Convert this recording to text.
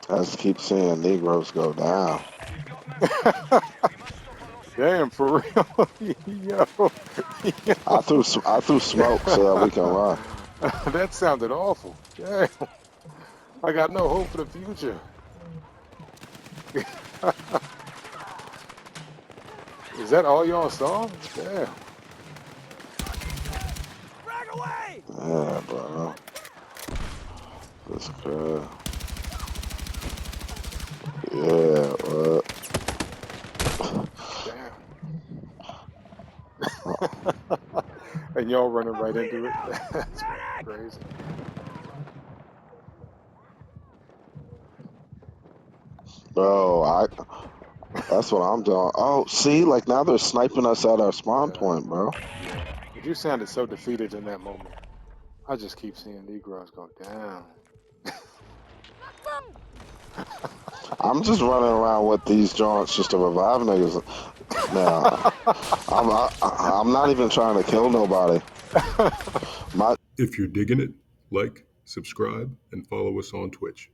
I just keep seeing Negroes go down. Damn, for real. Yo. I threw smoke so that we can run. That sounded awful. Damn. I got no hope for the future. Is that all y'all saw? Damn. Yeah, bro. That's good. Yeah, what? Damn. And y'all running right into it. That's crazy. Bro, that's what I'm doing. Oh, see, like now they're sniping us at our spawn Yeah. point, bro. Yeah. But you sounded so defeated in that moment. I just keep seeing Negroes go down. I'm just running around with these joints just to revive niggas. Now, I'm not even trying to kill nobody. My If you're digging it, like, subscribe, and follow us on Twitch.